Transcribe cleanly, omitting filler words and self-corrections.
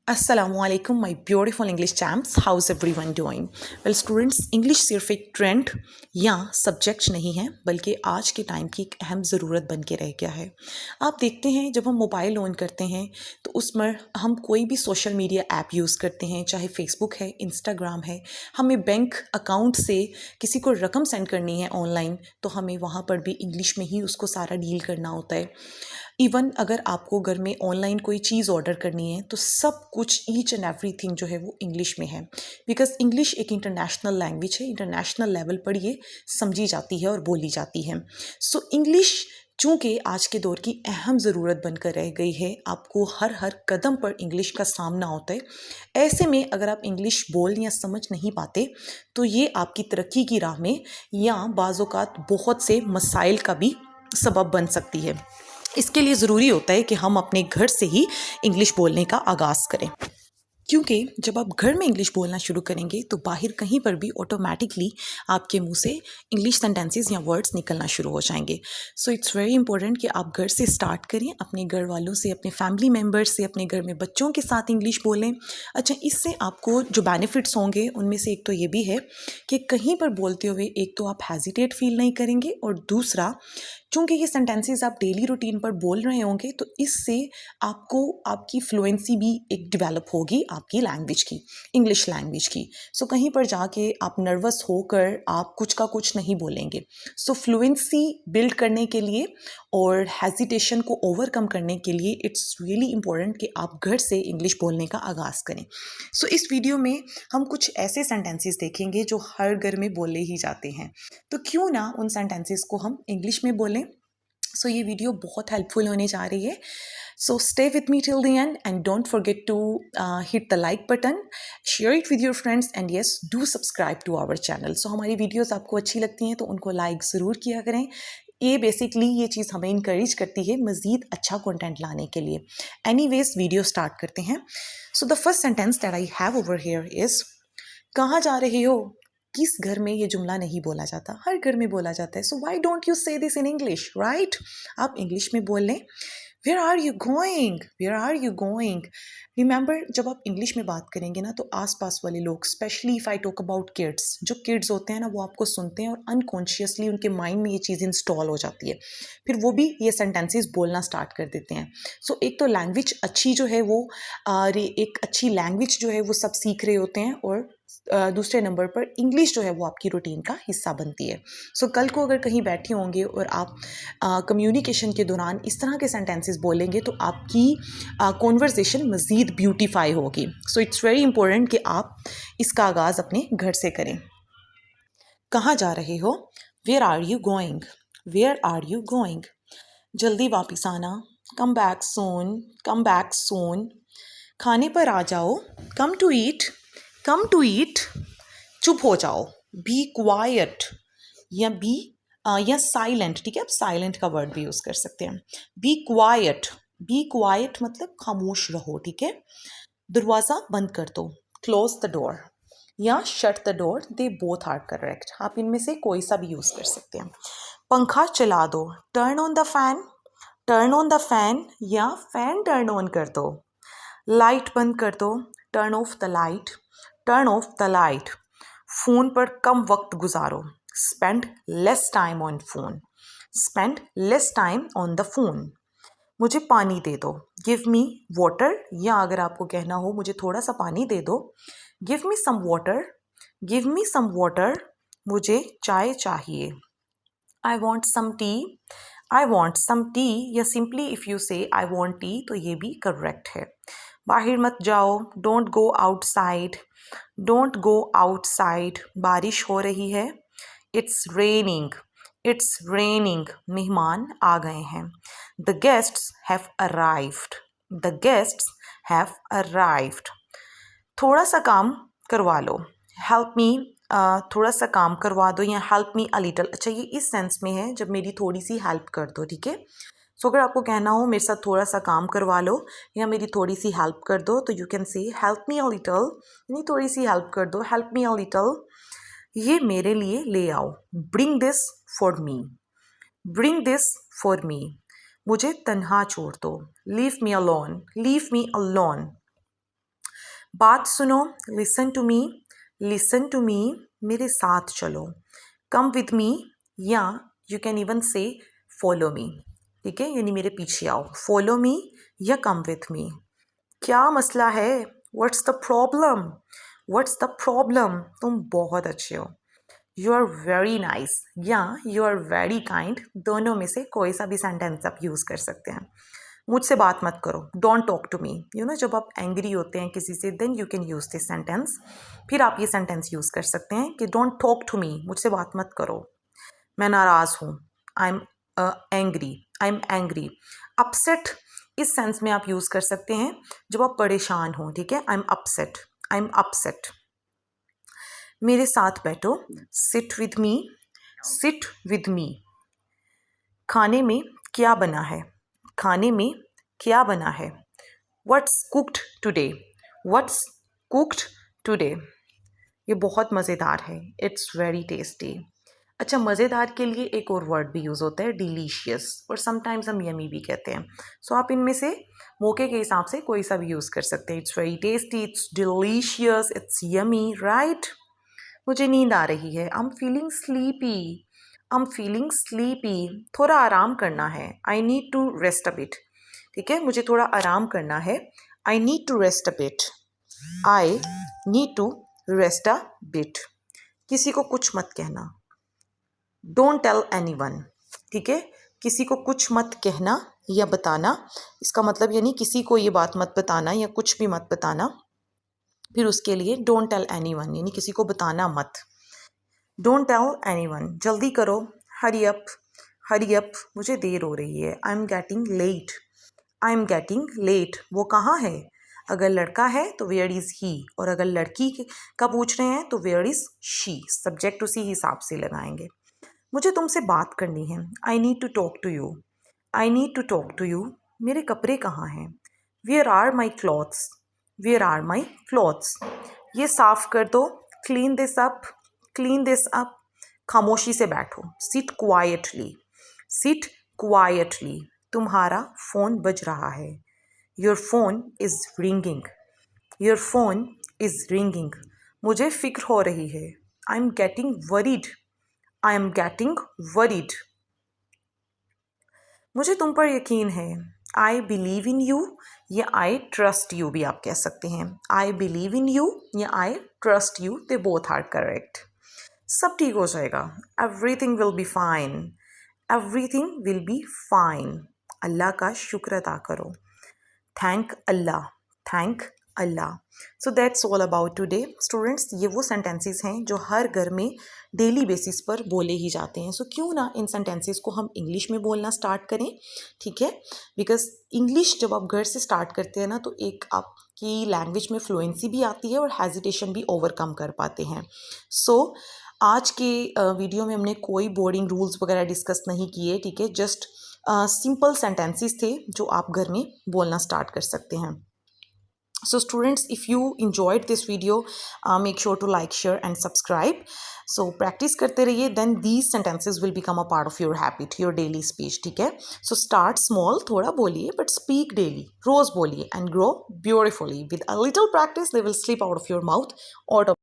Assalamualaikum my beautiful English champs, how's everyone doing? Well students, English सिर्फ एक trend या subject नहीं है बल्कि आज के टाइम की एक अहम ज़रूरत बन के रह गया है। आप देखते हैं जब हम मोबाइल ऑन करते हैं तो उसमें हम कोई भी सोशल मीडिया ऐप यूज़ करते हैं, चाहे फेसबुक है, इंस्टाग्राम है, हमें बैंक अकाउंट से किसी को रकम सेंड करनी है ऑनलाइन तो हमें वहाँ पर भी इंग्लिश में ही उसको सारा डील करना होता है। इवन अगर आपको घर में ऑनलाइन कोई चीज़ ऑर्डर करनी है तो सब कुछ ईच एंड एवरीथिंग जो है वो इंग्लिश में है, बिकॉज इंग्लिश एक इंटरनेशनल लैंग्वेज है, इंटरनेशनल लेवल पर ये समझी जाती है और बोली जाती है। सो इंग्लिश चूँकि आज के दौर की अहम ज़रूरत बनकर रह गई है, आपको हर कदम पर इंग्लिश का सामना होता है। ऐसे में अगर आप इंग्लिश बोल या समझ नहीं पाते तो ये आपकी तरक्की की राह में या बाज़-औक़ात बहुत से मसाइल का भी सबब बन सकती है। इसके लिए ज़रूरी होता है कि हम अपने घर से ही इंग्लिश बोलने का आगाज़ करें, क्योंकि जब आप घर में इंग्लिश बोलना शुरू करेंगे तो बाहर कहीं पर भी ऑटोमेटिकली आपके मुंह से इंग्लिश सेंटेंसेस या वर्ड्स निकलना शुरू हो जाएंगे। सो इट्स वेरी इंपॉर्टेंट कि आप घर से स्टार्ट करें, अपने घर वालों से, अपने फैमिली मेम्बर्स से, अपने घर में बच्चों के साथ इंग्लिश बोलें। अच्छा, इससे आपको जो बेनिफिट्स होंगे उनमें से एक तो ये भी है कि कहीं पर बोलते हुए एक तो आप हेजिटेट फील नहीं करेंगे, और दूसरा चूँकि ये सेंटेंसेस आप डेली रूटीन पर बोल रहे होंगे तो इससे आपको आपकी फ्लुएंसी भी एक डेवलप होगी आपकी लैंग्वेज की, इंग्लिश लैंग्वेज की। सो कहीं पर जाके आप नर्वस होकर आप कुछ का कुछ नहीं बोलेंगे। सो फ्लुएंसी बिल्ड करने के लिए और हेजिटेशन को ओवरकम करने के लिए इट्स रियली इम्पोर्टेंट कि आप घर से इंग्लिश बोलने का आगाज़ करें। सो इस वीडियो में हम कुछ ऐसे सेंटेंसेस देखेंगे जो हर घर में बोले ही जाते हैं, तो क्यों ना उन सेंटेंसेस को हम इंग्लिश में बोलें। सो ये वीडियो बहुत हेल्पफुल होने जा रही है। So stay with me till the end and don't forget to hit the like button, share it with your friends and yes, do subscribe to our channel. So हमारी videos आपको अच्छी लगती हैं तो उनको लाइक ज़रूर किया करें। ये बेसिकली ये चीज़ हमें इनकरेज करती है मज़ीद अच्छा कंटेंट लाने के लिए। एनीवेज वीडियो स्टार्ट करते हैं। So the first sentence that I have over here is, कहाँ जा रहे हो? किस घर में ये जुमला नहीं बोला जाता? हर घर में बोला जाता है। So why don't you say this in English, right? आप इंग्लिश में बोल लें। Where are you going? Where are you going? Remember, जब आप इंग्लिश में बात करेंगे ना तो आसपास वाले लोग, specially if I talk about kids, जो किड्स होते हैं ना वो आपको सुनते हैं और अनकॉन्शियसली उनके माइंड में ये चीज़ इंस्टॉल हो जाती है, फिर वो भी ये सेंटेंसेस बोलना स्टार्ट कर देते हैं। सो एक तो लैंग्वेज अच्छी जो है वो एक अच्छी लैंग्वेज जो है वो सब सीख रहे होते हैं, और दूसरे नंबर पर इंग्लिश जो है वो आपकी रूटीन का हिस्सा बनती है। सो कल को अगर कहीं बैठे होंगे और आप कम्युनिकेशन के दौरान इस तरह के सेंटेंसेस बोलेंगे तो आपकी कॉन्वर्सेशन मज़ीद ब्यूटीफाई होगी। सो इट्स वेरी इंपॉर्टेंट कि आप इसका आगाज़ अपने घर से करें। कहाँ जा रहे हो? Where are you going? Where are you going? जल्दी वापस आना, कम बैक सोन, कम बैक सोन। खाने पर आ जाओ, come to eat, come to eat. चुप हो जाओ, बी क्वाइट, या बी या साइलेंट, ठीक है, आप साइलेंट का वर्ड भी यूज़ कर सकते हैं। बी क्वाइट, बी क्वाइट मतलब खामोश रहो, ठीक है। दरवाज़ा बंद कर दो, क्लोज द डोर, या shut the door, they both are correct, आप इनमें से कोई सा भी यूज़ कर सकते हैं। पंखा चला दो, turn on the fan, turn on the fan, या फैन टर्न ऑन कर दो। लाइट बंद कर दो, turn off the light, turn off the light. Phone पर कम वक्त गुजारो, spend less time on phone, spend less time on the phone. मुझे पानी दे दो, गिव मी वाटर, या अगर आपको कहना हो मुझे थोड़ा सा पानी दे दो, give me some water, give me some water. मुझे चाय चाहिए, I want some tea, I want some tea, या simply if you say I want tea तो ये भी करेक्ट है। बाहर मत जाओ, don't go outside, don't go outside. बारिश हो रही है, इट्स रेनिंग, इट्स रेनिंग। मेहमान आ गए हैं, the guests have arrived, the guests have arrived. थोड़ा सा काम करवा लो, हेल्प मी, थोड़ा सा काम करवा दो, या हेल्प मी अ लिटल। अच्छा, ये इस सेंस में है जब मेरी थोड़ी सी हेल्प कर दो, ठीक है। सो अगर आपको कहना हो मेरे साथ थोड़ा सा काम करवा लो या मेरी थोड़ी सी हेल्प कर दो तो you can say help me a little, यानी थोड़ी सी हेल्प कर दो, हेल्प मी अ लिटल। ये मेरे लिए ले आओ, bring this for me, bring this for me. मुझे तन्हा छोड़ दो, leave me alone, leave me alone. बात सुनो, listen to me, listen to me, मेरे साथ चलो, कम विथ मी, या you can even say follow me, ठीक है, यानी मेरे पीछे आओ, फॉलो मी या कम विथ मी। क्या मसला है, what's the problem, what's the problem, तुम बहुत अच्छे हो, यू आर वेरी नाइस या यू आर वेरी काइंड, दोनों में से कोई सा भी सेंटेंस आप यूज़ कर सकते हैं। मुझसे बात मत करो, don't talk to me, you know जब आप एंग्री होते हैं किसी से then you can use this sentence. फिर आप ये सेंटेंस यूज़ कर सकते हैं कि डोंट टॉक टू मी, मुझसे बात मत करो, मैं नाराज़ हूँ, I am angry, I am angry. Upset इस सेंस में आप यूज़ कर सकते हैं जब आप परेशान हो, ठीक है, I am upset, I am upset. मेरे साथ बैठो, sit with me, sit with me. खाने में क्या बना है, खाने में क्या बना है, what's cooked today, what's cooked today. ये बहुत मज़ेदार है, इट्स वेरी टेस्टी। अच्छा, मज़ेदार के लिए एक और वर्ड भी यूज़ होता है, डिलीशियस, और समटाइम्स हम यमी भी कहते हैं। सो आप इनमें से मौके के हिसाब से कोई सा भी यूज़ कर सकते हैं। It's very tasty, it's delicious, it's yummy, right. मुझे नींद आ रही है, I am feeling sleepy, I am feeling sleepy, थोड़ा आराम करना है, I need to rest a bit, ठीक है, मुझे थोड़ा आराम करना है, I need to rest a bit, I need to rest a bit. किसी को कुछ मत कहना, डोंट टेल एनीवन, ठीक है, किसी को कुछ मत कहना या बताना, इसका मतलब यानी किसी को ये बात मत बताना या कुछ भी मत बताना। फिर उसके लिए डोंट टेल एनीवन, यानी किसी को बताना मत, डोंट टेल एनीवन। जल्दी करो, हरी अप, हरी अप, मुझे देर हो रही है, I am getting late, I am getting late. वो कहाँ है, अगर लड़का है तो वेयर इज़ ही, और अगर लड़की का पूछ रहे हैं तो वेयर इज़ शी, सब्जेक्ट उसी हिसाब से लगाएंगे। मुझे तुमसे बात करनी है, I need to talk to you, I need to talk to you. मेरे कपड़े कहाँ हैं, where are my clothes, where are my clothes. ये साफ कर दो, clean this up, clean this up. खामोशी से बैठो, सिट क्वाइटली, सिट क्वाइटली। तुम्हारा फ़ोन बज रहा है, your phone is ringing, your phone is ringing. मुझे फिक्र हो रही है, I am getting worried, I am getting worried. मुझे तुम पर यकीन है, आई बिलीव इन यू या आई ट्रस्ट यू भी आप कह सकते हैं। आई बिलीव इन यू या I trust you, they both are correct. सब ठीक हो जाएगा, everything will be fine, everything will be fine. Allah का शुक्र अदा करो, thank Allah, thank Allah. So that's all about today students. ये वो सेंटेंसेस हैं जो हर घर में डेली बेसिस पर बोले ही जाते हैं। सो क्यों ना इन सेंटेंसेस को हम इंग्लिश में बोलना स्टार्ट करें, ठीक है, बिकॉज इंग्लिश जब आप घर से स्टार्ट करते हैं ना तो एक आपकी लैंग्वेज में फ्लुएंसी भी आती है और हेजिटेशन भी ओवरकम कर पाते हैं। सो आज के वीडियो में हमने कोई बोर्डिंग रूल्स वगैरह डिस्कस नहीं किए, ठीक है, जस्ट सिंपल सेंटेंसेस थे जो आप घर में बोलना स्टार्ट कर सकते हैं। So students, if you enjoyed this video, make sure to like, share and subscribe. So practice करते रहिए, then these sentences will become a part of your habit, your daily speech, ठीक है। So start small, थोड़ा बोलिए but speak daily, रोज बोलिए and grow beautifully. With a little practice, they will slip out of your mouth automatically.